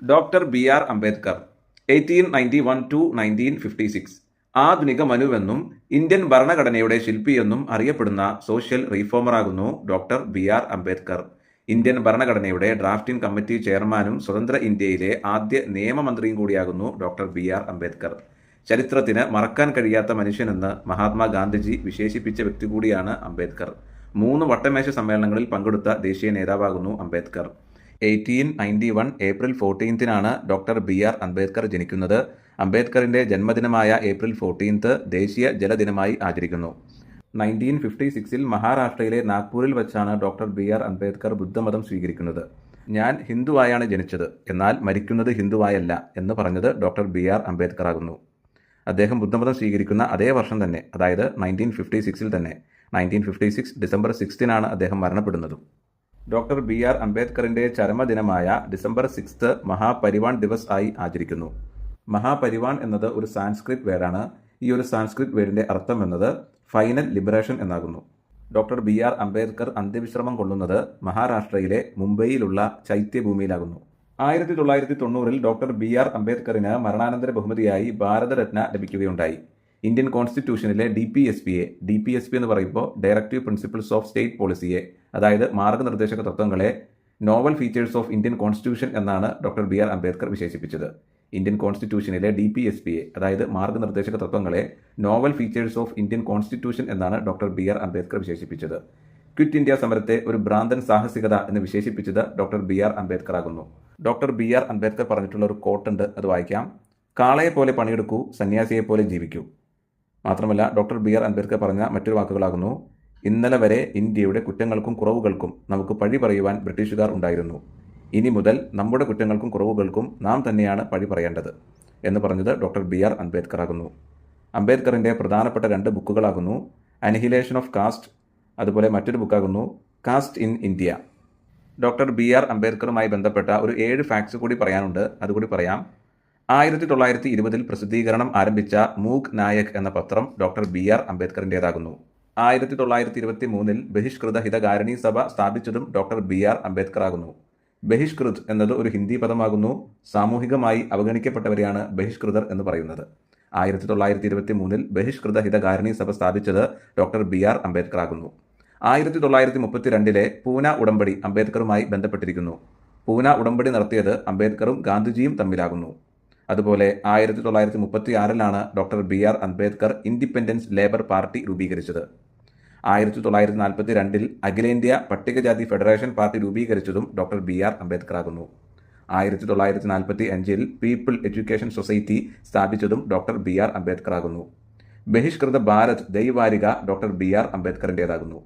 Doctor B R Ambedkar 1891 to 1956 ആധുനിക മനുവെന്നും Indian ഭരണഘടനയുടെ ശില്പിയെന്നും അറിയപ്പെടുന്ന സോഷ്യൽ റീഫോമറാകുന്നു doctor B R Ambedkar. Indian ഭരണഘടനയുടെ ഡ്രാഫ്റ്റിംഗ് കമ്മിറ്റി ചെയർമാനും സ്വതന്ത്ര ഇന്ത്യയിലെ ആദ്യ നിയമമന്ത്രിയും കൂടിയാകുന്നു ഡോക്ടർ ബി ആർ അംബേദ്കർ. ചരിത്രത്തിന് മറക്കാൻ കഴിയാത്ത മനുഷ്യനെന്ന് മഹാത്മാഗാന്ധിജി വിശേഷിപ്പിച്ച വ്യക്തി കൂടിയാണ് അംബേദ്കർ. 3 വട്ടമേശ സമ്മേളനങ്ങളിൽ പങ്കെടുത്ത ദേശീയ നേതാവാകുന്നു Ambedkar. 1891 April 14 doctor B R Ambedkar ജനിക്കുന്നത്. അംബേദ്കറിന്റെ ജന്മദിനമായ ഏപ്രിൽ 14 ദേശീയ ജലദിനമായി ആചരിക്കുന്നു. 1956 മഹാരാഷ്ട്രയിലെ നാഗ്പൂരിൽ വച്ചാണ് ഡോക്ടർ ബി ആർ അംബേദ്കർ ബുദ്ധമതം സ്വീകരിക്കുന്നത്. ഞാൻ ഹിന്ദുവായാണ് ജനിച്ചത്, എന്നാൽ മരിക്കുന്നത് ഹിന്ദുവായല്ല എന്ന് പറഞ്ഞത് ഡോക്ടർ ബി ആർ അംബേദ്കർ ആകുന്നു. അദ്ദേഹം ബുദ്ധമതം സ്വീകരിക്കുന്ന അതേ വർഷം തന്നെ, അതായത് 1956 തന്നെ, 1956 ഡിസംബർ 16 അദ്ദേഹം മരണപ്പെടുന്നതും. ഡോക്ടർ ബി ആർ അംബേദ്കറിന്റെ ചരമദിനമായ ഡിസംബർ 6 മഹാപരിവാൺ ദിവസ് ആയി ആചരിക്കുന്നു. മഹാപരിവാൺ എന്നത് ഒരു സാൻസ്ക്രിറ്റ് വേർഡാണ്. ഈ ഒരു സാൻസ്ക്രിറ്റ് വേർഡിന്റെ അർത്ഥം എന്നത് ഫൈനൽ ലിബറേഷൻ എന്നാകുന്നു. ഡോക്ടർ ബി ആർ അംബേദ്കർ അന്ത്യവിശ്രമം കൊള്ളുന്നത് മഹാരാഷ്ട്രയിലെ മുംബൈയിലുള്ള ചൈത്യഭൂമിയിലാകുന്നു. 1990 ഡോക്ടർ ബി ആർ അംബേദ്കറിന് മരണാനന്തര ബഹുമതിയായി ഭാരതരത്ന ലഭിക്കുകയുണ്ടായി. ഇന്ത്യൻ കോൺസ്റ്റിറ്റ്യൂഷനിലെ ഡി പി എസ് പി എന്ന് പറയുമ്പോൾ ഡയറക്റ്റീവ് പ്രിൻസിപ്പിൾസ് ഓഫ് സ്റ്റേറ്റ് പോളിസിയെ, അതായത് മാർഗനിർദ്ദേശക തത്വങ്ങളെ novel features of Indian constitution എന്നാണ് ഡോക്ടർ ബി ആർ അംബേദ്കർ വിശേഷിപ്പിച്ചത്. ഇന്ത്യൻ കോൺസ്റ്റിറ്റ്യൂഷനിലെ ഡി പി എസ് പി അതായത് മാർഗനിർദ്ദേശക തത്വങ്ങളെ novel features of Indian constitution എന്നാണ് ഡോക്ടർ ബി ആർ അംബേദ്കർ വിശേഷിപ്പിച്ചത്. ക്വിറ്റ് ഇന്ത്യ സമരത്തെ ഒരു ഭ്രാന്തൻ സാഹസികത എന്ന് വിശേഷിപ്പിച്ചത് ഡോക്ടർ ബി ആർ അംബേദ്കർ ആകുന്നു. ഡോക്ടർ ബി ആർ അംബേദ്കർ പറഞ്ഞിട്ടുള്ള ഒരു കോട്ടുണ്ട്, അത് വായിക്കാം. കാളയെ പോലെ പണിയെടുക്കൂ, സന്യാസിയെ പോലെ ജീവിക്കൂ. മാത്രമല്ല ഡോക്ടർ ബി ആർ അംബേദ്കർ പറഞ്ഞ മറ്റൊരു വാക്കുകളാകുന്നു: ഇന്നലെ വരെ ഇന്ത്യയുടെ കുറ്റങ്ങൾക്കും കുറവുകൾക്കും നമുക്ക് പഴി പറയുവാൻ ബ്രിട്ടീഷുകാർ ഉണ്ടായിരുന്നു. ഇനി മുതൽ നമ്മുടെ കുറ്റങ്ങൾക്കും കുറവുകൾക്കും നാം തന്നെയാണ് പഴി പറയേണ്ടത് എന്ന് പറഞ്ഞത് ഡോക്ടർ ബി ആർ അംബേദ്കർ ആകുന്നു. അംബേദ്കറിൻ്റെ പ്രധാനപ്പെട്ട 2 ബുക്കുകളാകുന്നു അനിഹിലേഷൻ ഓഫ് കാസ്റ്റ്, അതുപോലെ മറ്റൊരു ബുക്കാകുന്നു caste in India. Doctor B R അംബേദ്കറുമായി ബന്ധപ്പെട്ട ഒരു 7 ഫാക്ട്സ് കൂടി പറയാനുണ്ട്, അതുകൂടി പറയാം. 1920 പ്രസിദ്ധീകരണം ആരംഭിച്ച മൂക് നായക് എന്ന പത്രം ഡോക്ടർ ബി ആർ അംബേദ്കറിൻ്റേതാകുന്നു. 1923 ബഹിഷ്കൃത ഹിതകാരിണി സഭ സ്ഥാപിച്ചതും ഡോക്ടർ ബി ആർ അംബേദ്കർ ആകുന്നു. ബഹിഷ്കൃത് എന്നത് ഒരു ഹിന്ദി പദമാകുന്നു. സാമൂഹികമായി അവഗണിക്കപ്പെട്ടവരെയാണ് ബഹിഷ്കൃതർ എന്ന് പറയുന്നത്. 1923 ബഹിഷ്കൃത ഹിതകാരിണി സഭ സ്ഥാപിച്ചത് ഡോക്ടർ ബി ആർ അംബേദ്കർ ആകുന്നു. 1932 പൂന ഉടമ്പടി അംബേദ്കറുമായി ബന്ധപ്പെട്ടിരിക്കുന്നു. പൂന ഉടമ്പടി നടത്തിയത് അംബേദ്കറും ഗാന്ധിജിയും തമ്മിലാകുന്നു. അതുപോലെ 1936 doctor B R Ambedkar independence labour party രൂപീകരിച്ചത്. 1942 അഖിലേന്ത്യാ പട്ടികജാതി ഫെഡറേഷൻ പാർട്ടി രൂപീകരിച്ചതും ഡോക്ടർ ബി ആർ അംബേദ്കർ ആകുന്നു. 1945 പീപ്പിൾ എഡ്യൂക്കേഷൻ സൊസൈറ്റി സ്ഥാപിച്ചതും ഡോക്ടർ ബി ആർ അംബേദ്കർ ആകുന്നു. ബഹിഷ്കൃത ഭാരത് ദൈവാരിക ഡോക്ടർ ബി ആർ അംബേദ്കറിൻ്റേതാകുന്നു.